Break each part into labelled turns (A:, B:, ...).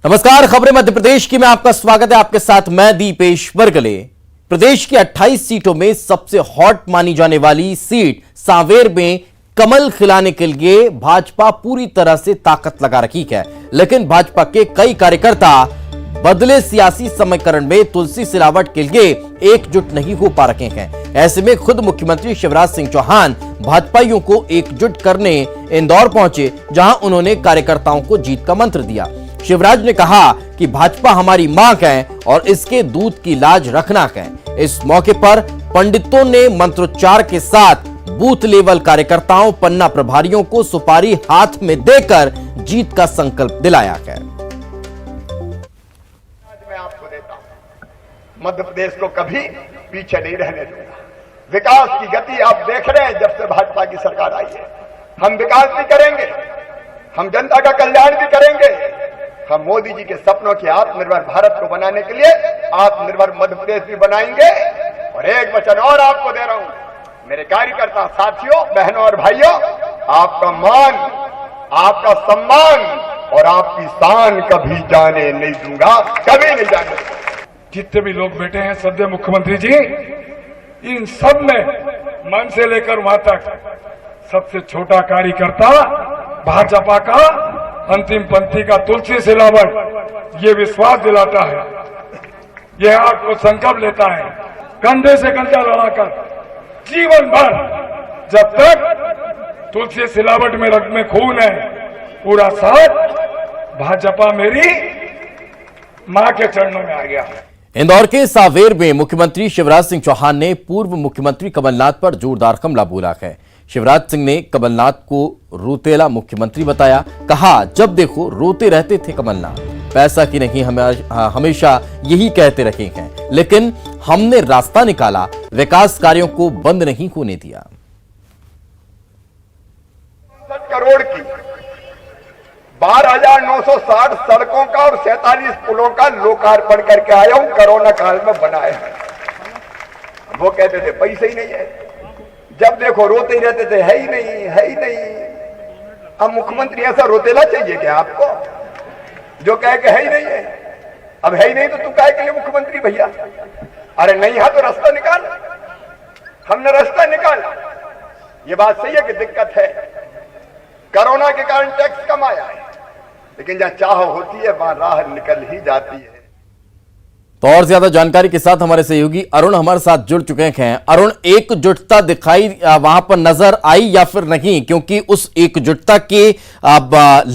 A: नमस्कार, खबरें मध्य प्रदेश की में आपका स्वागत है। आपके साथ मैं दीपेश बरगले। प्रदेश की 28 सीटों में सबसे हॉट मानी जाने वाली सीट सांवेर में कमल खिलाने के लिए भाजपा पूरी तरह से ताकत लगा रखी है, लेकिन भाजपा के कई कार्यकर्ता बदले सियासी समीकरण में तुलसी सिलावट के लिए एकजुट नहीं हो पा रहे हैं। ऐसे में खुद मुख्यमंत्री शिवराज सिंह चौहान भाजपाइयों को एकजुट करने इंदौर पहुंचे, जहां उन्होंने कार्यकर्ताओं को जीत का मंत्र दिया। शिवराज ने कहा कि भाजपा हमारी मां है और इसके दूध की लाज रखना है। इस मौके पर पंडितों ने मंत्रोच्चार के साथ बूथ लेवल कार्यकर्ताओं, पन्ना प्रभारियों को सुपारी हाथ में देकर जीत का संकल्प दिलाया है।
B: मैं आपको देता हूं, मध्य प्रदेश को कभी पीछे नहीं रहने दूंगा। विकास की गति आप देख रहे हैं, जब से भाजपा की सरकार आई है। हम विकास भी करेंगे, हम जनता का कल्याण भी करेंगे, हम मोदी जी के सपनों के आत्मनिर्भर भारत को बनाने के लिए आत्मनिर्भर मध्य प्रदेश भी बनाएंगे। और एक वचन और आपको दे रहा हूं, मेरे कार्यकर्ता साथियों, बहनों और भाइयों, आपका मान, आपका सम्मान और आपकी शान कभी जाने नहीं दूंगा, कभी नहीं जाने दूंगा।
C: जितने भी लोग बैठे हैं सद्य मुख्यमंत्री जी, इन सब में मन से लेकर वहां तक सबसे छोटा कार्यकर्ता भाजपा का अंतिम पंक्ति का तुलसी सिलावट ये विश्वास दिलाता है, यह आपको संकल्प लेता है कंधे से कंधा लड़ाकर जीवन भर, जब तक तुलसी सिलावट में रक्त में खून है, पूरा साथ भाजपा मेरी मां के चरणों में आ गया।
A: इंदौर के सांवेर में मुख्यमंत्री शिवराज सिंह चौहान ने पूर्व मुख्यमंत्री कमलनाथ पर जोरदार हमला बोला है। शिवराज सिंह ने कमलनाथ को रोतेला मुख्यमंत्री बताया। कहा, जब देखो रोते रहते थे कमलनाथ, पैसा की नहीं हमेशा यही कहते रहे हैं, लेकिन हमने रास्ता निकाला, विकास कार्यों को बंद नहीं होने दिया।
B: 60 करोड़ की 12,960 सड़कों का और 47 पुलों का लोकार्पण करके आया हूं, कोरोना काल में बनाया है। वो कहते थे पैसे ही नहीं है, जब देखो रोते ही रहते थे, है ही नहीं, है ही नहीं। अब मुख्यमंत्री ऐसा रोतेला चाहिए क्या आपको, जो कहे कि है ही नहीं है? अब है ही नहीं तो तू काहे के लिए मुख्यमंत्री भैया? अरे नहीं है तो रास्ता निकाल। हमने रास्ता निकाला। ये बात सही है कि दिक्कत है, कोरोना के कारण टैक्स कम आया है, लेकिन जहां चाह होती है वहां राह निकल ही जाती है।
A: तो और ज्यादा जानकारी के साथ हमारे सहयोगी अरुण हमारे साथ जुड़ चुके हैं। अरुण, एकजुटता दिखाई वहां पर नजर आई या फिर नहीं? क्योंकि उस एकजुटता के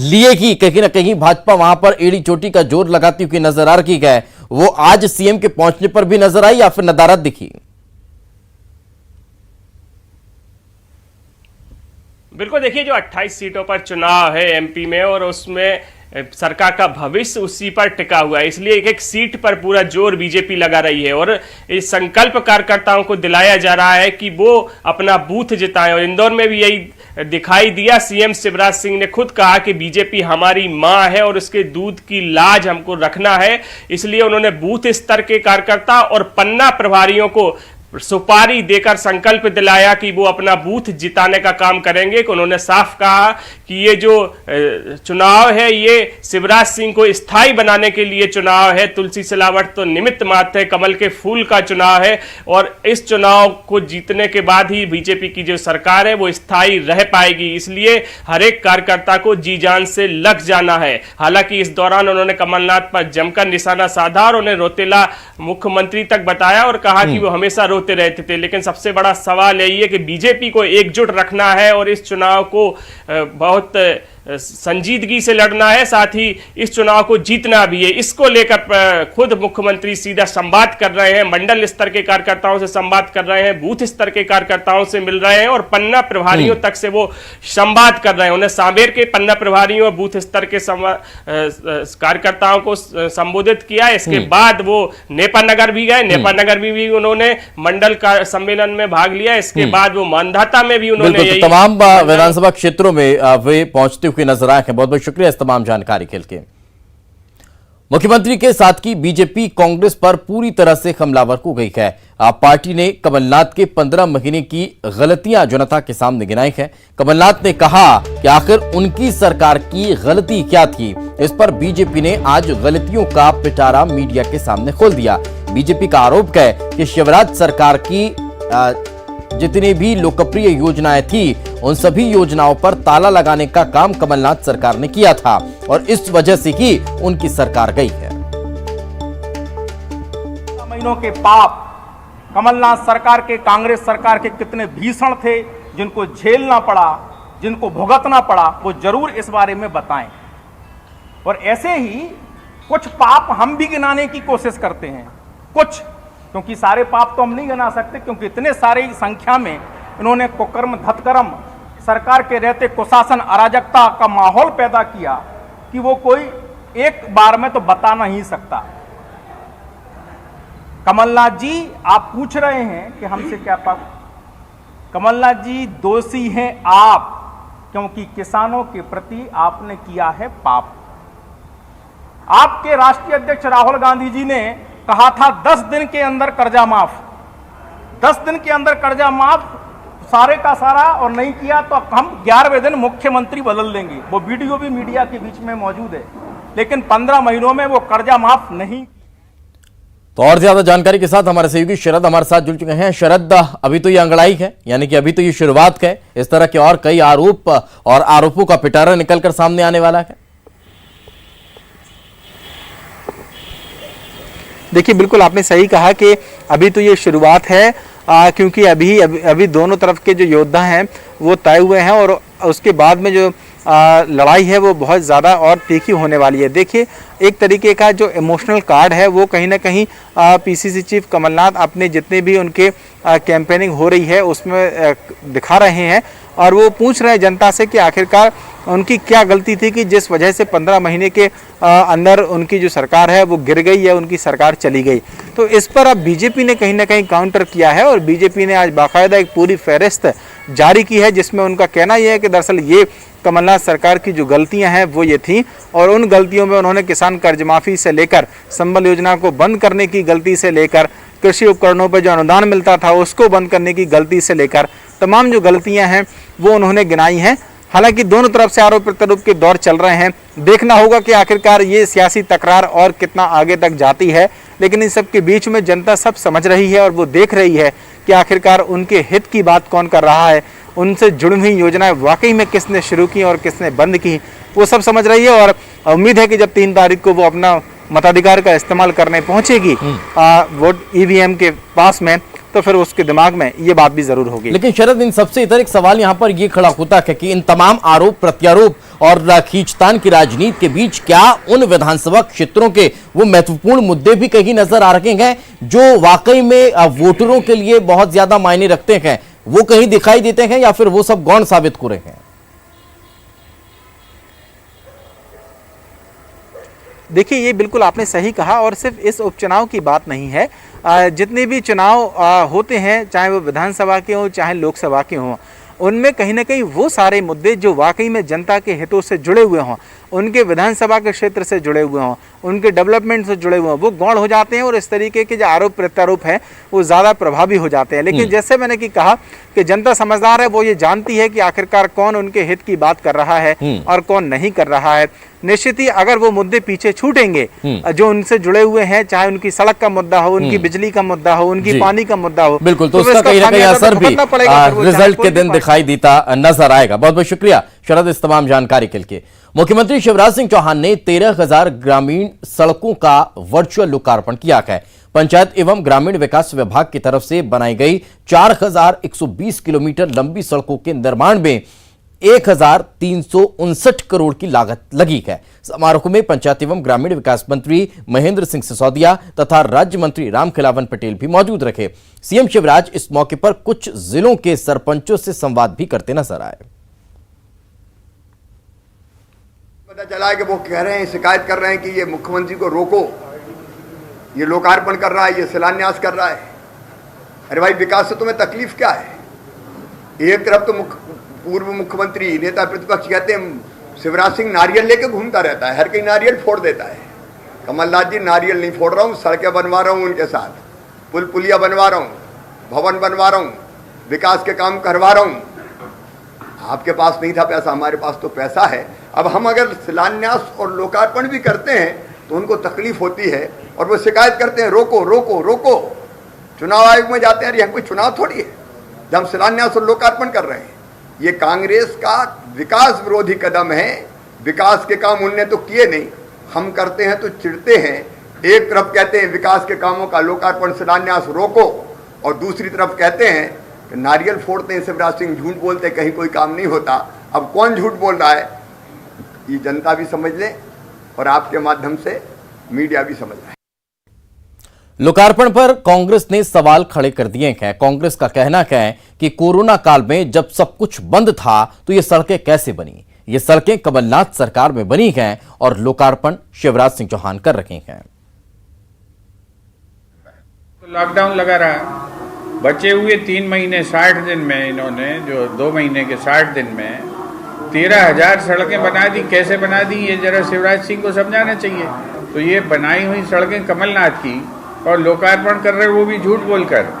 A: लिए ही कहीं ना कहीं भाजपा वहां पर एड़ी चोटी का जोर लगाती हुई नजर आ रही है। वो आज सीएम के पहुंचने पर भी नजर आई या फिर नदारद दिखी?
D: बिल्कुल, देखिए, जो 28 सीटों पर चुनाव है एमपी में और उसमें सरकार का भविष्य उसी पर टिका हुआ है, इसलिए एक एक सीट पर पूरा जोर बीजेपी लगा रही है और इस संकल्प कार्यकर्ताओं को दिलाया जा रहा है कि वो अपना बूथ जिताएं। और इंदौर में भी यही दिखाई दिया। सीएम शिवराज सिंह ने खुद कहा कि बीजेपी हमारी मां है और उसके दूध की लाज हमको रखना है, इसलिए उन्होंने बूथ स्तर के कार्यकर्ता और पन्ना प्रभारियों को सुपारी देकर संकल्प दिलाया कि वो अपना बूथ जिताने का काम करेंगे। उन्होंने साफ कहा कि ये जो चुनाव है ये शिवराज सिंह को स्थायी बनाने के लिए चुनाव है। तुलसी सिलावट तो निमित्त मात्र है, कमल के फूल का चुनाव है और इस चुनाव को जीतने के बाद ही बीजेपी की जो सरकार है वो स्थायी रह पाएगी, इसलिए हर एक कार्यकर्ता को जी जान से लग जाना है। हालांकि इस दौरान उन्होंने कमलनाथ पर जमकर निशाना साधा और उन्हें रोतेला मुख्यमंत्री तक बताया और कहा कि वो हमेशा रोते रहते थे। लेकिन सबसे बड़ा सवाल यही है कि बीजेपी को एकजुट रखना है और इस चुनाव को बहुत संजीदगी से लड़ना है, साथ ही इस चुनाव को जीतना भी है। इसको लेकर खुद मुख्यमंत्री सीधा संवाद कर रहे हैं, मंडल स्तर के कार्यकर्ताओं से संवाद कर रहे हैं, बूथ स्तर के कार्यकर्ताओं से मिल रहे हैं और पन्ना प्रभारियों तक से वो संवाद कर रहे हैं। उन्हें सांवेर के पन्ना प्रभारियों और बूथ स्तर के कार्यकर्ताओं को संबोधित किया। इसके बाद वो नेपा नगर भी गए, नेपा नगर भी उन्होंने मंडल का सम्मेलन में भाग लिया। इसके बाद वो मानधाता में भी उन्होंने
A: तमाम विधानसभा क्षेत्रों में वे पहुंचते हुए नजर आए हैं। बहुत बहुत शुक्रिया इस तमाम जानकारी के लिए। मुख्यमंत्री के साथ की बीजेपी कांग्रेस पर पूरी तरह से हमलावर हो गई है। पार्टी ने कमलनाथ के 15 महीने की गलतियां जनता के सामने गिनाई है। कमलनाथ ने कहा कि आखिर उनकी सरकार की गलती क्या थी। इस पर बीजेपी ने आज गलतियों का पिटारा मीडिया के सामने खोल दिया। बीजेपी का आरोप है कि शिवराज सरकार की जितनी भी लोकप्रिय योजनाएं थी उन सभी योजनाओं पर ताला लगाने का काम कमलनाथ सरकार ने किया था और इस वजह से ही उनकी सरकार गई है।
E: महीनों के पाप कमलनाथ सरकार के, कांग्रेस सरकार के कितने भीषण थे, जिनको झेलना पड़ा, जिनको भुगतना पड़ा, वो जरूर इस बारे में बताएं। और ऐसे ही कुछ पाप हम भी गिनाने की कोशिश करते हैं, कुछ, क्योंकि सारे पाप तो हम नहीं गिना सकते, क्योंकि इतने सारे संख्या में इन्होंने कुकर्म धतकर्म सरकार के रहते कुशासन अराजकता का माहौल पैदा किया कि वो कोई एक बार में तो बता नहीं सकता। कमलनाथ जी, आप पूछ रहे हैं कि हमसे क्या पाप? कमलनाथ जी, दोषी हैं आप, क्योंकि किसानों के प्रति आपने किया है पाप। आपके राष्ट्रीय अध्यक्ष राहुल गांधी जी ने कहा था 10 दिन के अंदर कर्जा माफ, 10 दिन के अंदर कर्जा माफ सारे का सारा, और नहीं किया तो हम 11वें दिन मुख्यमंत्री बदल देंगे। वो वीडियो भी मीडिया के बीच में मौजूद है, लेकिन 15 महीनों में वो कर्जा माफ नहीं।
A: तो और ज्यादा जानकारी के साथ हमारे सहयोगी शरद हमारे साथ जुड़ चुके हैं। शरद, अभी तो ये अंगड़ाई है, यानी कि अभी तो ये शुरुआत है, इस तरह के और कई आरोप और आरोपों का पिटारा निकलकर सामने आने वाला है।
F: देखिए, बिल्कुल आपने सही कहा कि अभी तो ये शुरुआत है, क्योंकि अभी दोनों तरफ के जो योद्धा हैं वो तय हुए हैं और उसके बाद में जो लड़ाई है वो बहुत ज़्यादा और तीखी होने वाली है। देखिए, एक तरीके का जो इमोशनल कार्ड है वो कहीं ना कहीं पीसीसी चीफ कमलनाथ अपने जितने भी उनके कैंपेनिंग हो रही है उसमें दिखा रहे हैं और वो पूछ रहे हैं जनता से कि आखिरकार उनकी क्या गलती थी कि जिस वजह से 15 महीने के अंदर उनकी जो सरकार है वो गिर गई या उनकी सरकार चली गई। तो इस पर अब बीजेपी ने कहीं ना कहीं काउंटर किया है और बीजेपी ने आज बाकायदा एक पूरी फहरिस्त जारी की है जिसमें उनका कहना यह है कि दरअसल ये कमलनाथ सरकार की जो गलतियां हैं वो ये थी और उन गलतियों में उन्होंने किसान कर्ज माफ़ी से लेकर संबल योजना को बंद करने की गलती से लेकर कृषि उपकरणों पर जो अनुदान मिलता था उसको बंद करने की गलती से लेकर तमाम जो गलतियां हैं वो उन्होंने गिनाई हैं। हालांकि दोनों तरफ से आरोप प्रत्यारोप के दौर चल रहे हैं, देखना होगा कि आखिरकार ये सियासी तकरार और कितना आगे तक जाती है, लेकिन इन सब के बीच में जनता सब समझ रही है और वो देख रही है कि आखिरकार उनके हित की बात कौन कर रहा है, उनसे जुड़ी हुई योजनाएं वाकई में किसने शुरू की और किसने बंद की, वो सब समझ रही है। और उम्मीद है कि जब 3 तारीख को वो अपना मताधिकार का इस्तेमाल करने पहुंचेगी वोट ईवीएम के पास में, तो फिर उसके दिमाग में ये बात भी जरूर होगी।
A: लेकिन शरद, इन सबसे इतर एक सवाल यहाँ पर ये खड़ा होता है कि इन तमाम आरोप प्रत्यारोप और खींचतान की राजनीति के बीच क्या उन विधानसभा क्षेत्रों के वो महत्वपूर्ण मुद्दे भी कहीं नजर आ रहे हैं जो वाकई में वोटरों के लिए बहुत ज्यादा मायने रखते हैं, वो कहीं दिखाई देते हैं या फिर वो सब गौण साबित हो रहे हैं?
F: देखिए, ये बिल्कुल आपने सही कहा और सिर्फ इस उपचुनाव की बात नहीं है, जितने भी चुनाव होते हैं चाहे वो विधानसभा के हों चाहे लोकसभा के हों, उनमें कहीं ना कहीं वो सारे मुद्दे जो वाकई में जनता के हितों से जुड़े हुए हों, उनके विधानसभा के क्षेत्र से जुड़े हुए हों, उनके डेवलपमेंट से जुड़े हुए हों, वो गौण हो जाते हैं और इस तरीके के जो आरोप प्रत्यारोप हैं वो ज़्यादा प्रभावी हो जाते हैं। लेकिन जैसे मैंने कहा कि जनता समझदार है, वो ये जानती है कि आखिरकार कौन उनके हित की बात कर रहा है और कौन नहीं कर रहा है। निश्चित ही अगर वो मुद्दे पीछे छूटेंगे जो उनसे जुड़े हुए हैं, चाहे उनकी सड़क का मुद्दा हो, उनकी बिजली का मुद्दा हो, उनकी पानी का मुद्दा हो,
A: बिल्कुल, तो उसका कहीं ना कहीं असर भी रिजल्ट के दिन दिखाई देता नजर आएगा। बहुत बहुत शुक्रिया शरद इस तमाम जानकारी के लिए। मुख्यमंत्री शिवराज सिंह चौहान ने 13,000 ग्रामीण सड़कों का वर्चुअल लोकार्पण किया है। पंचायत एवं ग्रामीण विकास विभाग की तरफ से बनाई गई 4,120 किलोमीटर लंबी सड़कों के निर्माण में 1,359 करोड़ की लागत लगी है। समारोह में पंचायत एवं ग्रामीण विकास मंत्री महेंद्र सिंह सिसोदिया तथा राज्य मंत्री रामखिलावन पटेल भी मौजूद रहे। सीएम शिवराज इस मौके पर कुछ जिलों के सरपंचों से संवाद भी करते नजर आए।
B: पता चला है कि वो कह रहे हैं, शिकायत कर रहे हैं कि ये मुख्यमंत्री को रोको, ये लोकार्पण कर रहा है, ये शिलान्यास कर रहा है। अरे भाई, विकास से तुम्हें तकलीफ क्या है? एक तरफ तो पूर्व मुख्यमंत्री नेता प्रतिपक्ष कहते हैं शिवराज सिंह नारियल लेके घूमता रहता है, हर कहीं नारियल फोड़ देता है। कमलनाथ जी, नारियल नहीं फोड़ रहा हूँ, सड़कें बनवा रहा हूँ उनके साथ, पुल पुलिया बनवा रहा हूँ, भवन बनवा रहा हूँ, विकास के काम करवा रहा हूँ। आपके पास नहीं था पैसा, हमारे पास तो पैसा है। अब हम अगर शिलान्यास और लोकार्पण भी करते हैं तो उनको तकलीफ होती है और वो शिकायत करते हैं रोको रोको रोको। चुनाव आयोग में जाते हैं, यहाँ कोई चुनाव थोड़ी है जब हम शिलान्यास और लोकार्पण कर रहे हैं। ये कांग्रेस का विकास विरोधी कदम है। विकास के काम उनने तो किए नहीं, हम करते हैं तो चिढ़ते हैं। एक तरफ कहते हैं विकास के कामों का लोकार्पण शिलान्यास रोको और दूसरी तरफ कहते हैं कि नारियल फोड़ते हैं शिवराज सिंह, झूठ बोलते हैं, कहीं कोई काम नहीं होता। अब कौन झूठ बोल रहा है ये जनता भी समझ ले और आपके माध्यम से मीडिया भी समझ रहा है।
A: लोकार्पण पर कांग्रेस ने सवाल खड़े कर दिए हैं। कांग्रेस का कहना है कि कोरोना काल में जब सब कुछ बंद था तो ये सड़कें कैसे बनी? ये सड़कें कमलनाथ सरकार में बनी हैं और लोकार्पण शिवराज सिंह चौहान कर रहे हैं।
G: लॉकडाउन लगा रहा, बचे हुए 3 महीने 60 दिन में इन्होंने जो 2 महीने के 60 दिन में 13,000 सड़कें बना दी। कैसे बना दी ये जरा शिवराज सिंह को समझाना चाहिए। तो ये बनाई हुई सड़कें कमलनाथ की और लोकार्पण कर रहे वो भी झूठ बोलकर।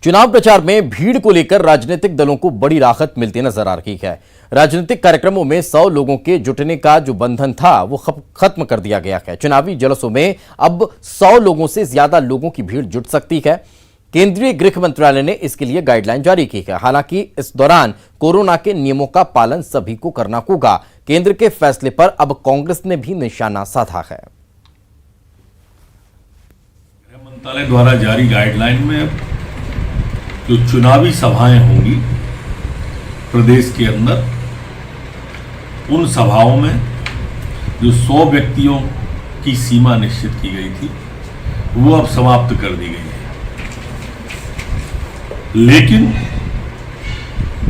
A: चुनाव प्रचार में भीड़ को लेकर राजनीतिक दलों को बड़ी राहत मिलती नजर आ रही है। राजनीतिक कार्यक्रमों में 100 लोगों के जुटने का जो बंधन था वो खत्म कर दिया गया है। चुनावी जलसों में अब 100 लोगों से ज्यादा लोगों की भीड़ जुट सकती है। केंद्रीय गृह मंत्रालय ने इसके लिए गाइडलाइन जारी की है। हालांकि इस दौरान कोरोना के नियमों का पालन सभी को करना होगा। केंद्र के फैसले पर अब कांग्रेस ने भी निशाना साधा है।
H: गृह मंत्रालय द्वारा जारी गाइडलाइन में जो चुनावी सभाएं होंगी प्रदेश के अंदर, उन सभाओं में जो 100 व्यक्तियों की सीमा निश्चित की गई थी वो अब समाप्त कर दी गई है। लेकिन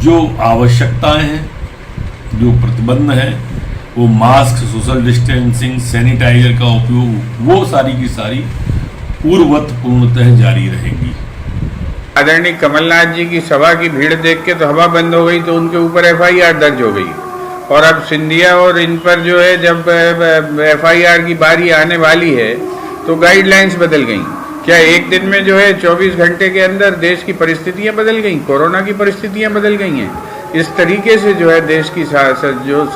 H: जो आवश्यकताएं हैं, जो प्रतिबंध हैं, वो मास्क, सोशल डिस्टेंसिंग, सैनिटाइजर का उपयोग, वो सारी की सारी पूर्ववत पूर्णतः जारी रहेंगी।
G: आदरणीय कमलनाथ जी की सभा की भीड़ देख के तो हवा बंद हो गई, तो उनके ऊपर FIR दर्ज हो गई। और अब सिंधिया और इन पर जो है जब FIR की बारी आने वाली है तो गाइडलाइंस बदल गई। क्या एक दिन में जो है 24 घंटे के अंदर देश की परिस्थितियां बदल गई, कोरोना की परिस्थितियां बदल गई हैं? इस तरीके से जो है देश की जो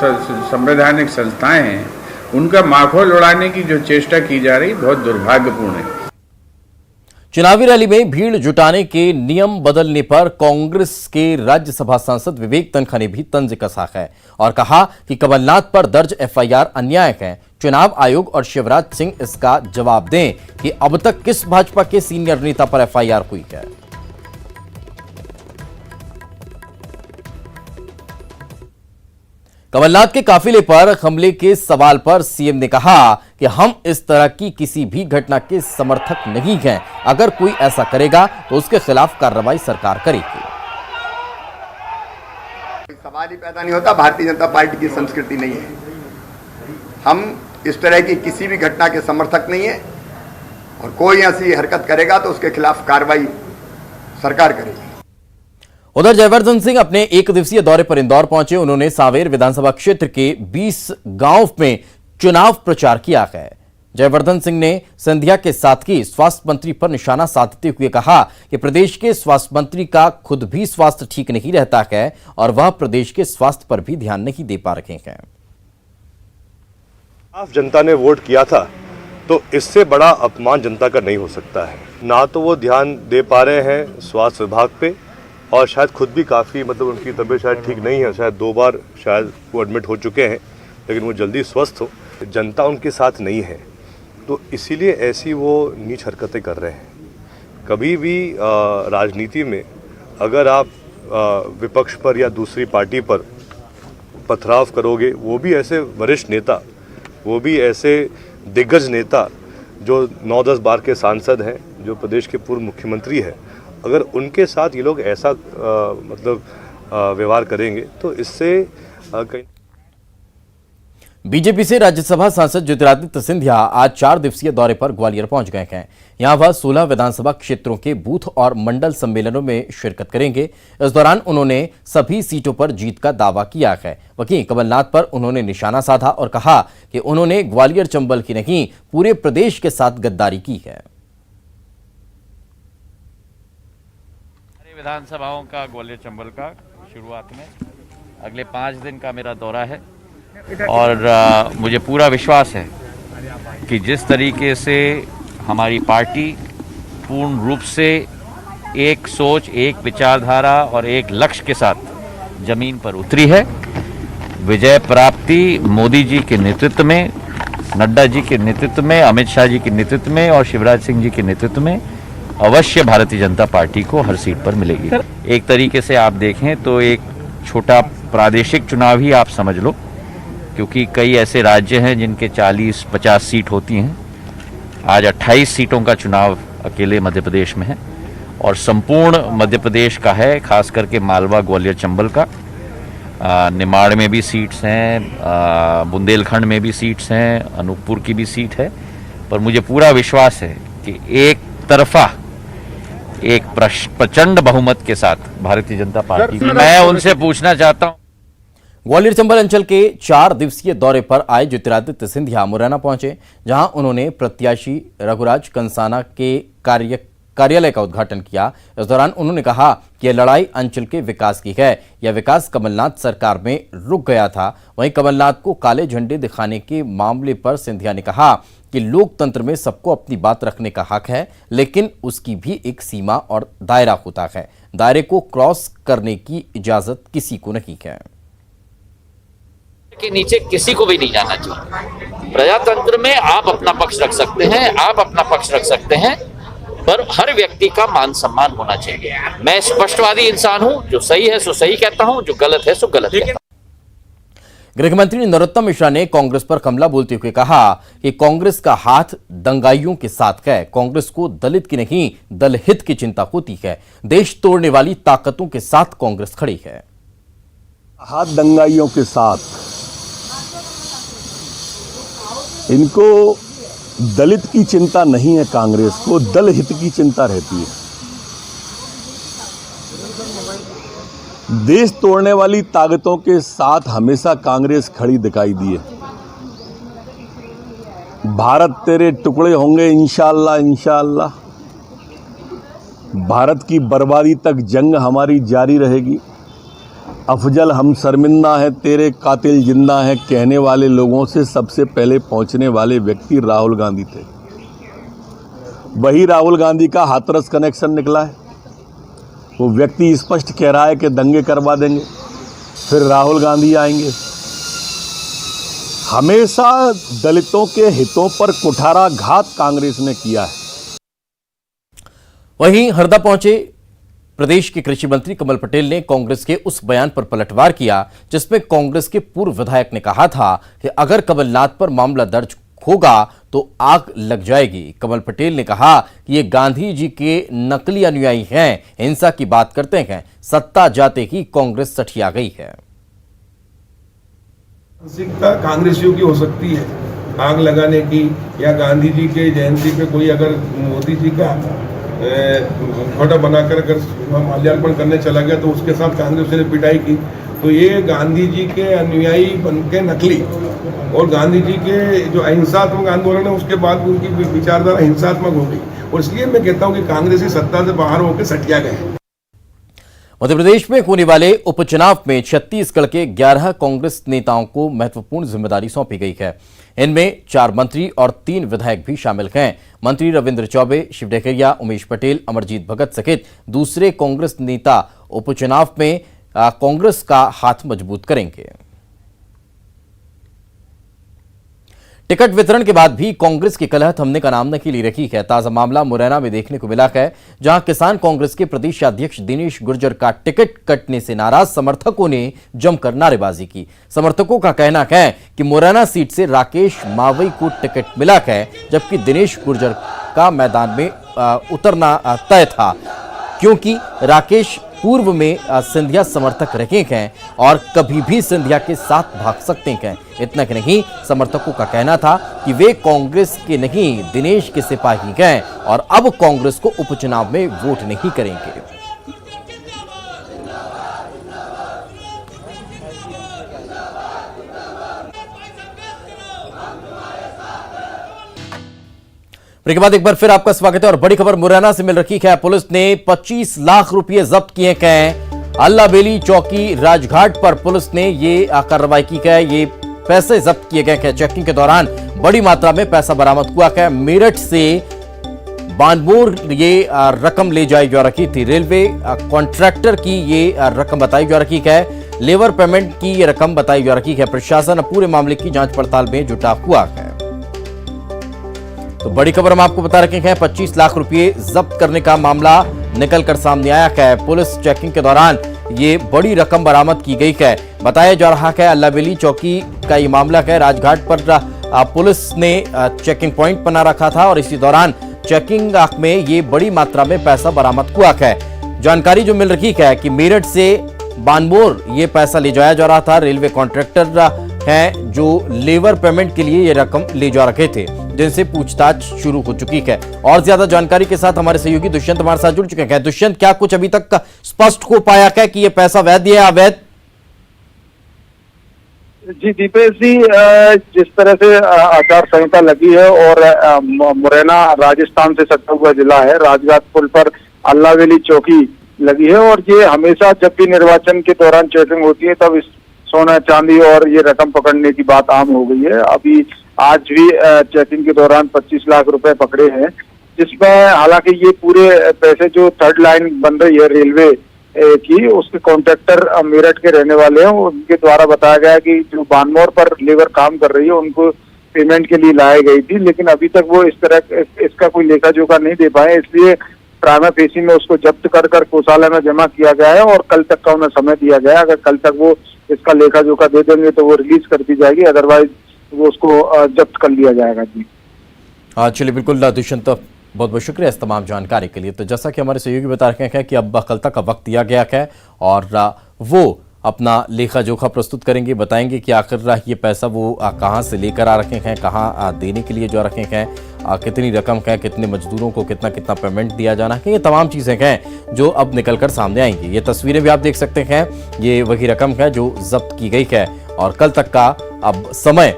G: संवैधानिक संस्थाएं हैं उनका माखौल उड़ाने की जो चेष्टा की जा रही बहुत दुर्भाग्यपूर्ण है।
A: चुनावी रैली में भीड़ जुटाने के नियम बदलने पर कांग्रेस के राज्यसभा सांसद विवेक तनखा ने भी तंज कसा है और कहा कि कमलनाथ पर दर्ज FIR अन्याय है। चुनाव आयोग और शिवराज सिंह इसका जवाब दें कि अब तक किस भाजपा के सीनियर नेता पर FIR हुई है। कमलनाथ के काफिले पर हमले के सवाल पर सीएम ने कहा कि हम इस तरह की किसी भी घटना के समर्थक नहीं हैं। अगर कोई ऐसा करेगा तो उसके खिलाफ कार्रवाई सरकार करेगी।
B: सवाल ही पैदा नहीं होता। भारतीय जनता पार्टी की संस्कृति नहीं है। हम इस तरह की किसी भी घटना के समर्थक नहीं है और कोई ऐसी हरकत करेगा तो उसके खिलाफ कार्रवाई सरकार करेगी।
A: उधर जयवर्धन सिंह अपने 1 दिवसीय दौरे पर इंदौर पहुंचे। उन्होंने सांवेर विधानसभा क्षेत्र के 20 गांव में चुनाव प्रचार किया है। जयवर्धन सिंह ने सिंधिया के साथ ही स्वास्थ्य मंत्री पर निशाना साधते हुए कहा कि प्रदेश के स्वास्थ्य मंत्री का खुद भी स्वास्थ्य ठीक नहीं रहता है और वह प्रदेश के स्वास्थ्य पर भी ध्यान नहीं दे पा रहे हैं।
I: आप जनता ने वोट किया था तो इससे बड़ा अपमान जनता का नहीं हो सकता है। ना तो वो ध्यान दे पा रहे हैं स्वास्थ्य विभाग पे और शायद खुद भी काफ़ी उनकी तबीयत शायद ठीक नहीं है। शायद 2 बार शायद वो एडमिट हो चुके हैं, लेकिन वो जल्दी स्वस्थ हो। जनता उनके साथ नहीं है तो इसीलिए ऐसी वो नीच हरकतें कर रहे हैं। कभी भी राजनीति में अगर आप विपक्ष पर या दूसरी पार्टी पर पथराव करोगे, वो भी ऐसे वरिष्ठ नेता, वो भी ऐसे दिग्गज नेता जो 9-10 बार के सांसद हैं, जो प्रदेश के पूर्व मुख्यमंत्री हैं, अगर उनके साथ ये लोग ऐसा व्यवहार करेंगे तो इससे कहीं।
A: बीजेपी से राज्यसभा सांसद ज्योतिरादित्य सिंधिया आज 4 दिवसीय दौरे पर ग्वालियर पहुंच गए हैं। यहां वह 16 विधानसभा क्षेत्रों के बूथ और मंडल सम्मेलनों में शिरकत करेंगे। इस दौरान उन्होंने सभी सीटों पर जीत का दावा किया है। वहीं कमलनाथ पर उन्होंने निशाना साधा और कहा कि उन्होंने ग्वालियर चंबल की नहीं, पूरे प्रदेश के साथ गद्दारी की है।
J: विधानसभाओं का, ग्वालियर चंबल का शुरुआत में। अगले 5 दिन का मेरा दौरा है और मुझे पूरा विश्वास है कि जिस तरीके से हमारी पार्टी पूर्ण रूप से एक सोच, एक विचारधारा और एक लक्ष्य के साथ जमीन पर उतरी है, विजय प्राप्ति मोदी जी के नेतृत्व में, नड्डा जी के नेतृत्व में, अमित शाह जी के नेतृत्व में और शिवराज सिंह जी के नेतृत्व में अवश्य भारतीय जनता पार्टी को हर सीट पर मिलेगी। एक तरीके से आप देखें तो एक छोटा प्रादेशिक चुनाव ही आप समझ लो, क्योंकि कई ऐसे राज्य हैं जिनके 40-50 सीट होती हैं। आज 28 सीटों का चुनाव अकेले मध्य प्रदेश में है और संपूर्ण मध्य प्रदेश का है, खास करके मालवा, ग्वालियर, चंबल का। निमाड़ में भी सीट्स हैं, बुंदेलखंड में भी सीट्स हैं, अनूपपुर की भी सीट है। पर मुझे पूरा विश्वास है कि एक तरफा एक प्रचंड बहुमत के साथ भारतीय जनता पार्टी, मैं उनसे पूछना चाहता हूं।
A: ग्वालियर चंबल अंचल के 4 दिवसीय दौरे पर आए ज्योतिरादित्य सिंधिया मुरैना पहुंचे, जहां उन्होंने प्रत्याशी रघुराज कंसाना के कार्यालय का उद्घाटन किया। इस दौरान उन्होंने कहा कि यह लड़ाई अंचल के विकास की है। यह विकास कमलनाथ सरकार में रुक गया था। वहीं कमलनाथ को काले झंडे दिखाने के मामले पर सिंधिया ने कहा कि लोकतंत्र में सबको अपनी बात रखने का हक है, लेकिन उसकी भी एक सीमा और दायरा होता है। दायरे को क्रॉस करने की इजाजत किसी को नहीं है।
J: के नीचे किसी को भी नहीं जाना चाहिए। प्रजातंत्र में आप अपना पक्ष रख सकते हैं, आप अपना पक्ष रख सकते हैं, पर हर व्यक्ति का मान सम्मान होना चाहिए। मैं स्पष्टवादी इंसान हूं, जो सही है सो सही कहता हूं, जो गलत है सो गलत कहता हूं।
A: गृह मंत्री नरोत्तम मिश्रा ने कांग्रेस पर हमला बोलते हुए कहा कि कांग्रेस का हाथ दंगाइयों के साथ है। कांग्रेस को दलित की नहीं, दलहित की चिंता होती है। देश तोड़ने वाली ताकतों के साथ कांग्रेस खड़ी है।
K: हाथ दंगाइयों के साथ, इनको दलित की चिंता नहीं है, कांग्रेस को दल हित की चिंता रहती है। देश तोड़ने वाली ताकतों के साथ हमेशा कांग्रेस खड़ी दिखाई दी है। भारत तेरे टुकड़े होंगे इंशाअल्लाह, इंशाअल्लाह। भारत की बर्बादी तक जंग हमारी जारी रहेगी। अफजल हम शर्मिंदा हैं, तेरे कातिल जिंदा हैं कहने वाले लोगों से सबसे पहले पहुंचने वाले व्यक्ति राहुल गांधी थे। वही राहुल गांधी का हाथरस कनेक्शन निकला है। वो व्यक्ति स्पष्ट कह रहा है कि दंगे करवा देंगे, फिर राहुल गांधी आएंगे। हमेशा दलितों के हितों पर कुठाराघात कांग्रेस ने किया है।
A: वहीं हरदा पहुंचे प्रदेश के कृषि मंत्री कमल पटेल ने कांग्रेस के उस बयान पर पलटवार किया जिसमें कांग्रेस के पूर्व विधायक ने कहा था कि अगर कमलनाथ पर मामला दर्ज होगा तो आग लग जाएगी। कमल पटेल ने कहा कि ये गांधी जी के नकली अनुयायी हैं, हिंसा की बात करते हैं। सत्ता जाते ही कांग्रेस सठिया गई है।
L: मानसिकता कांग्रेसियों की हो सकती है, आग लगाने की, या गांधी जी के जयंती पे कोई अगर मोदी जी का फोटो बनाकर अगर माल्यार्पण करने चला गया तो उसके साथ कांग्रेस ने पिटाई की, तो ये गांधी जी के अनुयायी बन के नकली, और गांधी जी के जो अहिंसात्मक आंदोलन है उसके बाद उनकी विचारधारा हिंसात्मक हो गई, और इसलिए मैं कहता हूँ कि कांग्रेस की सत्ता से बाहर होकर सटिया गए।
A: मध्य प्रदेश में होने वाले उपचुनाव में छत्तीसगढ़ के 11 कांग्रेस नेताओं को महत्वपूर्ण जिम्मेदारी सौंपी गई है। इनमें 4 मंत्री और 3 विधायक भी शामिल हैं। मंत्री रविंद्र चौबे, शिव डहरिया, उमेश पटेल, अमरजीत भगत सहित दूसरे कांग्रेस नेता उपचुनाव में कांग्रेस का हाथ मजबूत करेंगे। टिकट वितरण के बाद भी कांग्रेस की कलह थमने का नाम नहीं ले रही है। ताजा मामला मुरैना में देखने को मिला है, जहां किसान कांग्रेस के प्रदेश अध्यक्ष दिनेश गुर्जर का टिकट कटने से नाराज समर्थकों ने जमकर नारेबाजी की। समर्थकों का कहना है कि मुरैना सीट से राकेश मावई को टिकट मिला है, जबकि दिनेश गुर्जर का मैदान में उतरना तय था, क्योंकि राकेश पूर्व में सिंधिया समर्थक रहे हैं और कभी भी सिंधिया के साथ भाग सकते हैं। इतना कि नहीं, समर्थकों का कहना था कि वे कांग्रेस के नहीं दिनेश के सिपाही हैं और अब कांग्रेस को उपचुनाव में वोट नहीं करेंगे। ब्रेक के बाद एक बार फिर आपका स्वागत है और बड़ी खबर मुरैना से मिल रही है। पुलिस ने 25 लाख रुपए जब्त किए हैं अल्लावेली चौकी राजघाट पर पुलिस ने ये कार्रवाई की है। ये पैसे जब्त किए गए हैं। चेकिंग के दौरान बड़ी मात्रा में पैसा बरामद हुआ है। मेरठ से बानबोर ये रकम ले जाई जा रखी थी। रेलवे कॉन्ट्रैक्टर की ये रकम बताई जा रखी है। लेबर पेमेंट की ये रकम बताई जा रखी है। प्रशासन पूरे मामले की जांच पड़ताल में जुटा हुआ है। तो बड़ी खबर हम आपको बता रखे हैं, 25 लाख रुपए जब्त करने का मामला निकलकर सामने आया है। पुलिस चेकिंग के दौरान ये बड़ी रकम बरामद की गई है। बताया जा रहा है अल्लावेली चौकी का ये मामला है। राजघाट पर पुलिस ने चेकिंग पॉइंट बना रखा था और इसी दौरान चेकिंग में ये बड़ी मात्रा में पैसा बरामद हुआ है। जानकारी जो मिल रही है कि मेरठ से बानबोर ये पैसा ले जाया जा रहा था। रेलवे कॉन्ट्रैक्टर हैं जो लेबर पेमेंट के लिए ये रकम ले जा रखे थे, जिनसे पूछताछ शुरू हो चुकी है। और ज्यादा जानकारी के साथ हमारे सहयोगी दुष्यंत हमारे साथ जुड़ चुके हैं। दुष्यंत, क्या कुछ अभी तक स्पष्ट हो पाया है कि ये पैसा वैध या अवैध?
M: जी दीपेश जी, जिस तरह से आचार संहिता लगी है और मुरैना राजस्थान से सटा हुआ जिला है, राजघाट पुल पर अल्लावेली चौकी लगी है और ये हमेशा जब भी निर्वाचन के दौरान चेकिंग होती है तब इस सोना चांदी और ये रकम पकड़ने की बात आम हो गई है। अभी आज भी चेकिंग के दौरान 25 लाख रुपए पकड़े हैं, जिसमें हालांकि ये पूरे पैसे जो थर्ड लाइन बन रही है रेलवे की, उसके कॉन्ट्रैक्टर मेरठ के रहने वाले हैं। उनके द्वारा बताया गया कि जो बानमोर पर लेबर काम कर रही है उनको पेमेंट के लिए लाई गई थी, लेकिन अभी तक वो इस तरह इसका कोई लेखा जोखा नहीं दे पाए, इसलिए प्राइमा फेसी में उसको जब्त कर कोषालय में जमा किया गया है और कल तक का उन्हें समय दिया गया है। अगर कल तक वो इसका लेखा जोखा दे देंगे तो वो रिलीज कर दी जाएगी, अदरवाइज वो उसको जब्त कर लिया जाएगा। जी
A: चलिए, बिल्कुल दुष्यंत, बहुत बहुत शुक्रिया इस तमाम जानकारी के लिए। तो जैसा कि हमारे सहयोगी बता रहे हैं कि अब कल तक का वक्त दिया गया है और वो अपना लेखा जोखा प्रस्तुत करेंगे, बताएंगे कि आखिर ये पैसा वो कहाँ से लेकर आ रखे हैं, कहाँ देने के लिए जो रखे हैं, कितनी रकम है, कितने मजदूरों को कितना कितना पेमेंट दिया जाना है, ये तमाम चीज़ें हैं जो अब निकल कर सामने आएंगी। ये तस्वीरें भी आप देख सकते हैं, ये वही रकम है जो जब्त की गई है और कल तक का अब समय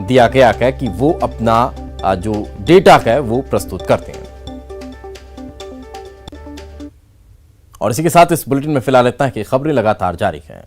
A: दिया गया है कि वो अपना जो डेटा है वो प्रस्तुत करते हैं। और इसी के साथ इस बुलेटिन में फिलहाल इतना है कि खबरें लगातार जारी हैं।